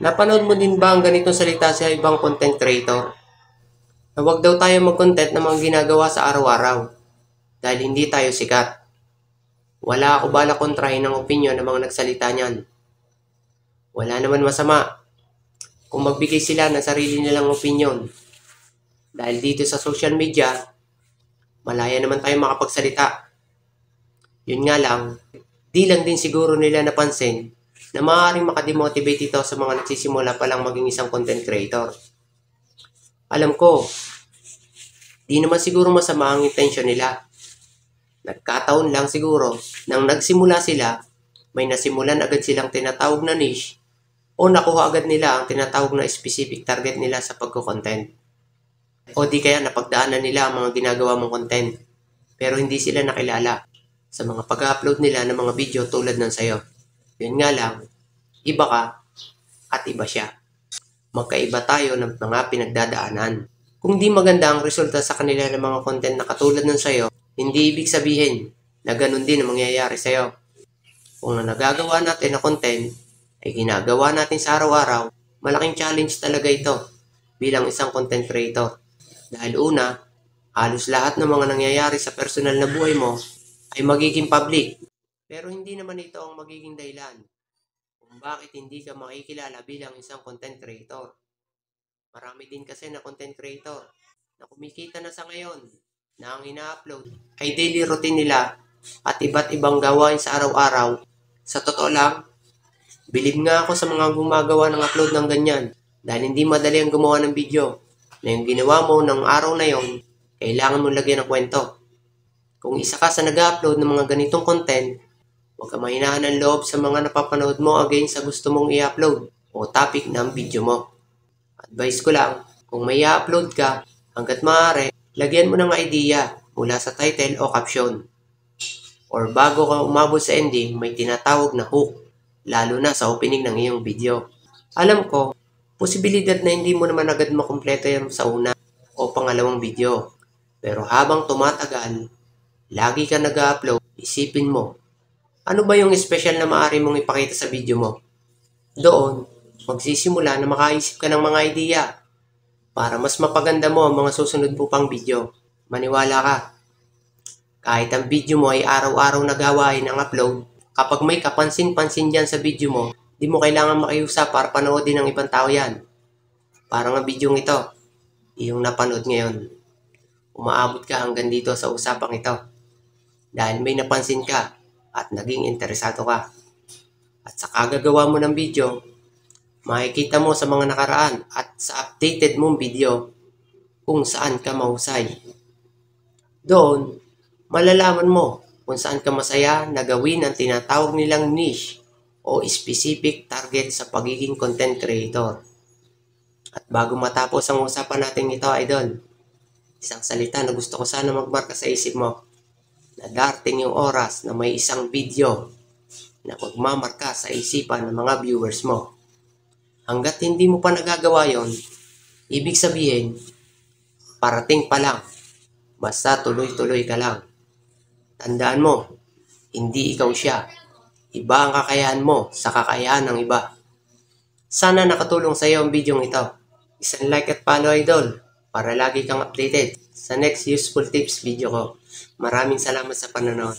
Napanood mo din ba ang ganitong salita sa ibang content creator? Na huwag daw tayo mag-content na mga ginagawa sa araw-araw dahil hindi tayo sikat. Wala ako balak kontrahin ng opinyon ng mga nagsalita niyan. Wala naman masama kung magbigay sila ng sarili nilang opinyon. Dahil dito sa social media, malaya naman tayo makapagsalita. Yun nga lang, di lang din siguro nila napansin na maaaring makademotivate ito sa mga nagsisimula pa lang maging isang content creator. Alam ko, di naman siguro masama ang intensyon nila. Nagkataon lang siguro nang nagsimula sila, may nasimulan agad silang tinatawag na niche o nakuha agad nila ang tinatawag na specific target nila sa pagko-content. O di kaya napagdaanan nila ang mga ginagawa mong content pero hindi sila nakilala sa mga pag-upload nila ng mga video tulad ng sayo. Yun nga lang, iba ka at iba siya. Magkaiba tayo ng mga pinagdadaanan. Kung di maganda ang resulta sa kanila ng mga content na katulad ng sayo, hindi ibig sabihin na ganun din ang mangyayari sa'yo. Kung ang nagagawa natin na content ay ginagawa natin sa araw-araw, malaking challenge talaga ito bilang isang content creator. Dahil una, halos lahat ng mga nangyayari sa personal na buhay mo ay magiging public. Pero hindi naman ito ang magiging dahilan kung bakit hindi ka makikilala bilang isang content creator. Marami din kasi na content creator na kumikita na sa ngayon na ang ina-upload ay daily routine nila at iba't ibang gawain sa araw-araw. Sa totoo lang, bilib nga ako sa mga gumagawa ng upload ng ganyan dahil hindi madali ang gumawa ng video na yung ginawa mo ng araw na yon, kailangan mo lagyan ng kwento. Kung isa ka sa nag-upload ng mga ganitong content, huwag ka mahinaan ng loob sa mga napapanood mo against sa gusto mong i-upload o topic ng video mo. Advice ko lang, kung may i-upload ka, hanggat maaari, lagyan mo ng idea mula sa title o caption. Or bago ka umabot sa ending, may tinatawag na hook, lalo na sa opening ng iyong video. Alam ko, posibilidad na hindi mo naman agad makumpleto yan sa una o pangalawang video. Pero habang tumatagal, lagi ka nag-upload, isipin mo, ano ba yung special na maaari mong ipakita sa video mo? Doon, magsisimula na makaisip ka ng mga idea para mas mapaganda mo ang mga susunod mo pang video. Maniwala ka, kahit ang video mo ay araw-araw na gawain ang upload, kapag may kapansin-pansin dyan sa video mo, di mo kailangan makiusap para panoodin ng ibang tao yan. Parang ang video ito, yung napanood ngayon. Umaabot ka hanggang dito sa usapang ito dahil may napansin ka at naging interesado ka. At sa kagagawa mo ng video, makikita mo sa mga nakaraan at sa updated mong video kung saan ka mahusay. Doon, malalaman mo kung saan ka masaya na gawin ang tinatawag nilang niche o specific target sa pagiging content creator. At bago matapos ang usapan natin ito, idol, isang salita na gusto ko sana magmarka sa isip mo na darating yung oras na may isang video na magmamarka sa isipan ng mga viewers mo. Hanggat hindi mo pa nagagawa yon, ibig sabihin, parating pa lang. Basta tuloy-tuloy ka lang. Tandaan mo, hindi ikaw siya. Iba ang kakayahan mo sa kakayahan ng iba. Sana nakatulong sa iyo ang video ito. Isang like at follow, idol, para lagi kang updated sa next useful tips video ko. Maraming salamat sa panonood.